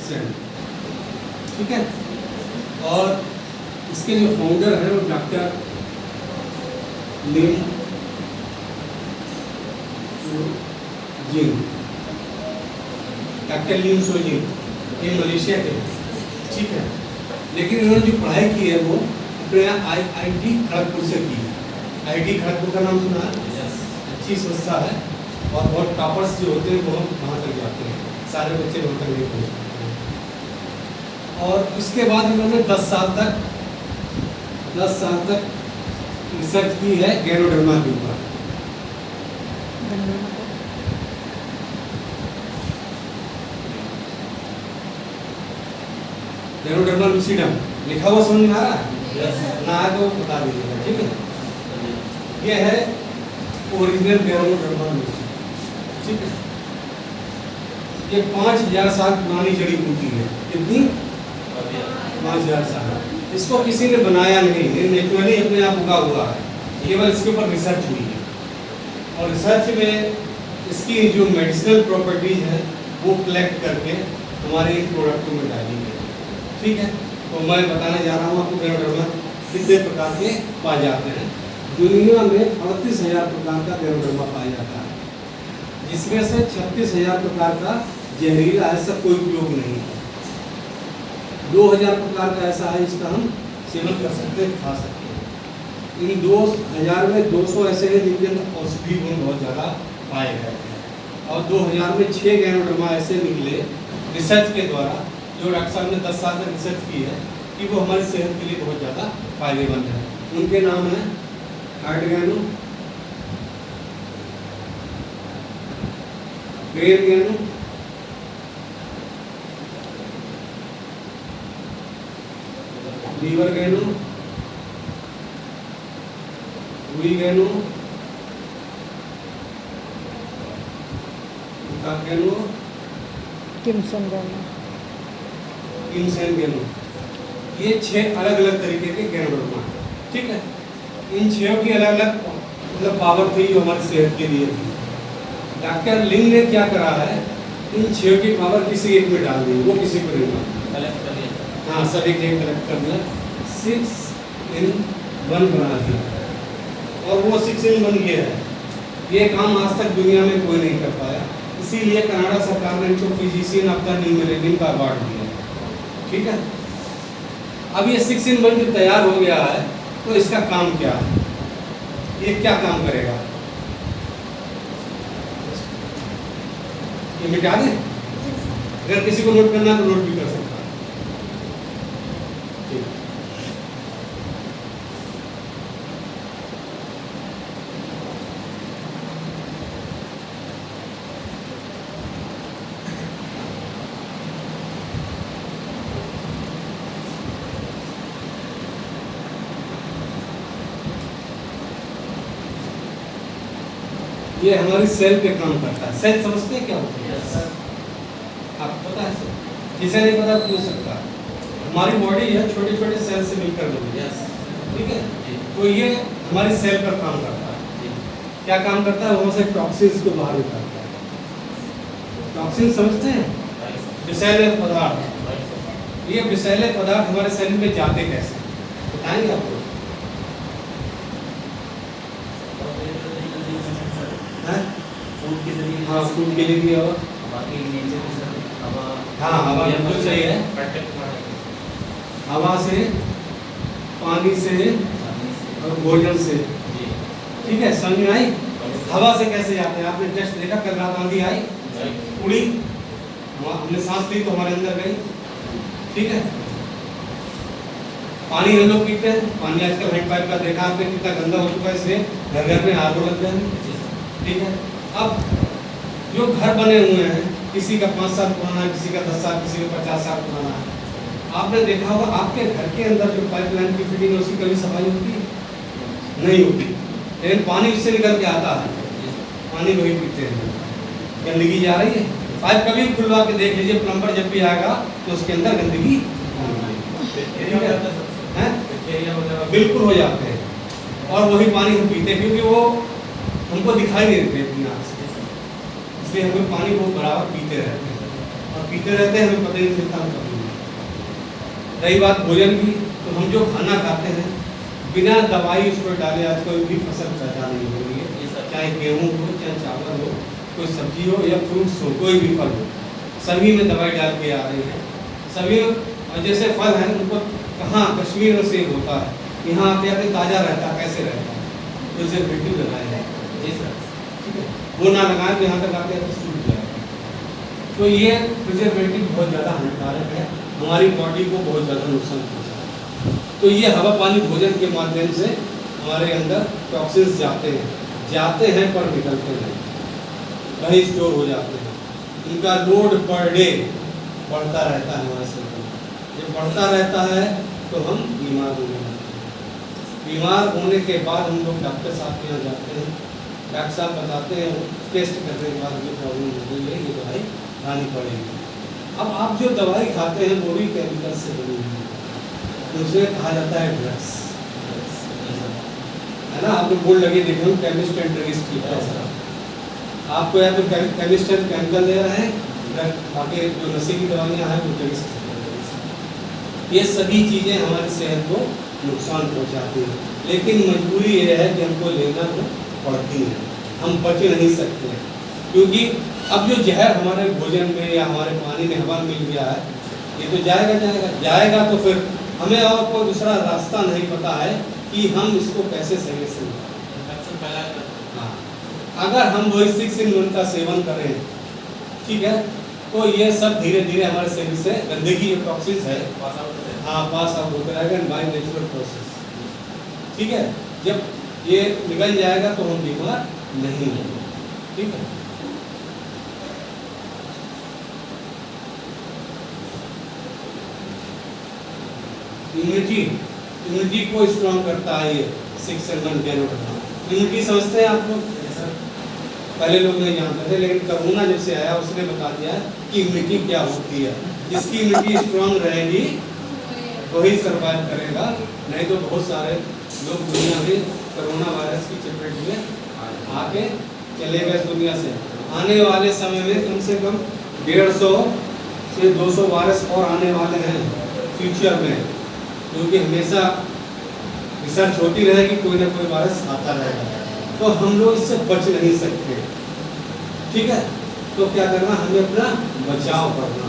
Patient, ठीक है। और इसके जो फाउंडर हैं वो डॉक्टर लिन जिन, डॉक्टर लिन सो जिन, ये मलेशिया के, ठीक है। लेकिन इन्होंने जो पढ़ाई की है वो अपने IIT खड़गपुर से की है। IIT खड़गपुर का नाम सुना है? अच्छी संस्था है और बहुत टॉपर्स जो होते हैं बहुत वहाँ तक जाते हैं, सारे बच्चे वहाँ तक नहीं पहुँचते हैं। और इसके बाद इन्होंने 10 साल तक रिसर्च की है गैनोडर्मा के ऊपर। गैनोडर्मा लूसिडम लिखा हुआ समझ में आ रहा है? ना आए तो बता दीजिएगा, ठीक है। ये है ओरिजिनल गैनोडर्मा लूसिडम, ठीक है। ये 5000 साल पुरानी जड़ी बूटी है। कितनी? 5000 साल। इसको किसी ने बनाया नहीं, ये नेचुरली अपने आप उगा हुआ है। केवल इसके ऊपर रिसर्च हुई है और रिसर्च में इसकी जो मेडिसिनल प्रॉपर्टीज है वो कलेक्ट करके हमारे इन प्रोडक्टों में डाली गई, ठीक है। तो मैं बताने जा रहा हूँ आपको गैनोडर्मा कितने प्रकार के पाए जाते हैं। दुनिया में 38,000 प्रकार का गैनोडर्मा पाया जाता है, जिसमें से 36,000 प्रकार का जहरीला ऐसा कोई उपयोग नहीं है। 2,000 प्रकार का ऐसा है जिसका हम सेवन कर सकते हैं, खा सकते हैं। इन 2,000 में 200 ऐसे हैं जिनके अंदर औषधि गुण बहुत ज़्यादा पाए गए हैं और 2,000 में 6 गैनोडर्मा ऐसे निकले रिसर्च के द्वारा, जो डॉक्टर साहब ने 10 साल तक रिसर्च की है कि वो हमारी सेहत के लिए बहुत ज़्यादा फायदेमंद है। उनके नाम है हार्डगैनो, ग्रेनगैनो, लीवरगैनो, रुईगैनो, उकागैनो, किमसनगैनो। किमसनगैनो। ये 6 अलग अलग तरीके के गैनोडर्मा हैं, ठीक है। इन 6 की अलग अलग मतलब पावर थी जो हमारी सेहत के लिए थी। डॉक्टर लिंग ने क्या करा है, इन 6 की पावर किसी एक में डाल दी, वो किसी को नहीं कलेक्ट कर लिया। हाँ, सब एक जगह कलेक्ट कर दिया, 6 in 1 बना दिया और वो 6 in 1 ये है। ये काम आज तक दुनिया में कोई नहीं कर पाया, इसीलिए कनाडा सरकार ने इनको physician of the new millennium का अवार्ड दिया, ठीक है। अब ये 6 in 1 जो तैयार हो गया है तो इसका काम क्या है, ये क्या काम करेगा? ये मिटा दे, अगर किसी को नोट करना है तो नोट भी कर सकता है, ठीक। ये हमारी सेल पे काम करता है। सेल समझते हैं क्या होता है? आपको पता है सर? जिसे नहीं पता पूछ सकता। हमारी बॉडी है छोटे छोटे सेल से मिलकर बनी है, ठीक है। तो ये हमारी सेल पर काम करता है। क्या काम करता है? वहाँ से टॉक्सिन्स को बाहर निकालता है। टॉक्सिन समझते हैं? विषैले पदार्थ। ये विषैले पदार्थ हमारे शरीर में जाते कैसे, बताएंगे आपको? हाँ, फूड के लिए भी और हाँ, हवा बिल्कुल सही है। हवा से, पानी से और भोजन से, ठीक है। समझ में आई? हवा से कैसे जाते हैं? आपने टेस्ट देखा, कल रात आंधी आई, उड़ी, हमने सांस ली तो हमारे अंदर गई, ठीक है। पानी हम लोग पीते हैं, पानी आजकल हैंडपाइप का देखा आपने कितना गंदा हो चुका है, इसलिए घर घर में आर ओ लग गए हैं, ठीक है। अब जो घर बने हुए हैं, किसी का 5 साल पुराना है, किसी का 10 साल, किसी का 50 साल पुराना है, आपने देखा होगा आपके घर के अंदर जो पाइपलाइन की फिटिंग है उसकी कभी सफाई होती है? नहीं होती, लेकिन पानी उससे निकल के आता है, पानी वही पीते हैं। गंदगी जा रही है, पाइप कभी खुलवा के देख लीजिए, प्लम्बर जब भी आएगा तो उसके अंदर गंदगी बिल्कुल हो जाते हैं और वही पानी हम पीते हैं, क्योंकि वो हमको दिखाई नहीं देते अपनी आँख से, इसलिए हम पानी को बराबर पीते रहते हैं। और पीते रहते हैं, हमें पता ही नहीं चलता हम कब पीते। रही बात भोजन की, तो हम जो खाना खाते हैं बिना दवाई उस पर डाले आज कोई भी फसल पैदा नहीं हो रही है, चाहे गेहूँ हो, चाहे चावल हो, कोई सब्जी हो या फ्रूट्स हो, कोई भी फल हो, सभी में दवाई डाल के आ रही है। सभी जैसे फल है उनको कहाँ कश्मीर में सेब होता है, यहाँ आते आते ताज़ा रहता है, कैसे रहता है, प्रिजर्वेटिव लगाए हैं, ठीक है, वो ना लगाए तो यहाँ तक आते आते सूख जाएगा। तो ये प्रिजर्वेटिव बहुत ज़्यादा हानिकारक है, हमारी बॉडी को बहुत ज़्यादा नुकसान पहुँचाता है। तो ये हवा पानी भोजन के माध्यम से हमारे अंदर टॉक्सिन्स जाते हैं पर निकलते नहीं, कहीं स्टोर हो जाते हैं। इनका लोड पर डे बढ़ता रहता है हमारे शरीर में, जब बढ़ता रहता है तो हम बीमार होने लगते हैं। बीमार होने के बाद हम लोग डॉक्टर साहब के यहाँ जाते हैं, डॉक्टर साहब बताते हैं, टेस्ट करने के बाद जो प्रॉब्लम हो गई है ये दवाई खानी पड़ेगी। अब आप जो दवाई खाते हैं वो भी केमिकल से बनी हुई है, उसे कहा जाता है ड्रग्स, है ना। आपको बोर्ड लगे देखे हो केमिस्ट एंड ड्रगिस्ट की तरह, आपको या तो केमिस्ट एंड केमिकल दे रहे हैं, बाकी जो नशीली दवाइयाँ हैं वो ड्रगिस्ट। ये सभी चीज़ें हमारी सेहत को नुकसान पहुंचाती हैं, लेकिन मजबूरी ये है कि हमको लेना तो पड़ती है, हम बच नहीं सकते हैं। क्योंकि अब जो जहर हमारे भोजन में या हमारे पानी में हवा मिल गया है, ये तो जाएगा तो फिर हमें और कोई दूसरा रास्ता नहीं पता है कि हम इसको कैसे सही से हाँ, अगर हम वही 6-in-1 का सेवन करें, ठीक है, तो ये सब धीरे धीरे हमारे शरीर से गंदगी जो टॉक्सिन्स है हाँ पास आउट होते रहेगा बाय नेचुरल प्रोसेस, ठीक है। जब ये निकल जाएगा तो हम बीमार नहीं होंगे, ठीक है। इम्यूनिटी को स्ट्रॉन्ग करता है ये 6-in-1 कैरोटीन। इम्यूनिटी समझते हैं आप लोग? पहले लोग नहीं जानते थे, लेकिन कोरोना जब से आया उसने बता दिया कि इम्यूनिटी क्या होती है। जिसकी इम्यूनिटी स्ट्रॉन्ग रहेगी वही सर्वाइव करेगा, नहीं तो बहुत सारे लोग दुनिया में कोरोना वायरस की चपेट में आके चले गए दुनिया से। आने वाले समय में कम से कम 150 से 200 वायरस और आने वाले हैं फ्यूचर में, क्योंकि हमेशा रिसर्च होती रहेगी, कोई ना कोई वायरस आता रहेगा, तो हम लोग इससे बच नहीं सकते, ठीक है। तो क्या करना, हमें अपना बचाव करना।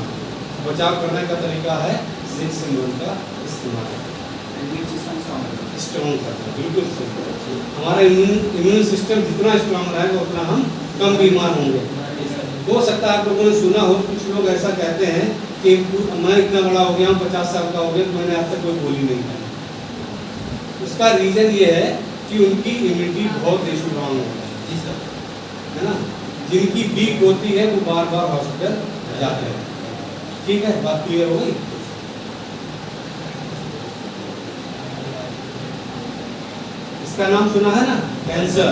बचाव करने का तरीका है 6-in-1 का इस्तेमाल, स्ट्रॉन्ग करना, बिल्कुल सही। हमारा इम्यून सिस्टम जितना स्ट्रॉन्ग रहेगा उतना हम कम बीमार होंगे। हो सकता है आप लोगों ने सुना हो, कुछ लोग ऐसा कहते हैं कि मैं इतना बड़ा हो गया हूँ, 50 साल का हो गया, तो मैंने आज तक कोई गोली नहीं खाई। उसका रीज़न ये है कि उनकी इम्यूनिटी बहुत स्ट्रॉन्ग है ना। जिनकी वीक होती है वो बार बार हॉस्पिटल जाते हैं, ठीक है। बात क्लियर हो गई? इसका नाम सुना है ना, कैंसर।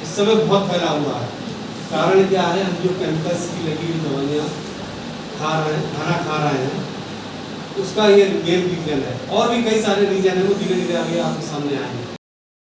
इस समय बहुत फैला हुआ है। कारण क्या है, हम जो केमिकल्स की लगी हुई दवाइयाँ खा रहे हैं, खाना खा रहे हैं, उसका ये मेन रीजन है। और भी कई सारे रीजन है, वो धीरे धीरे आगे आपके सामने आएंगे।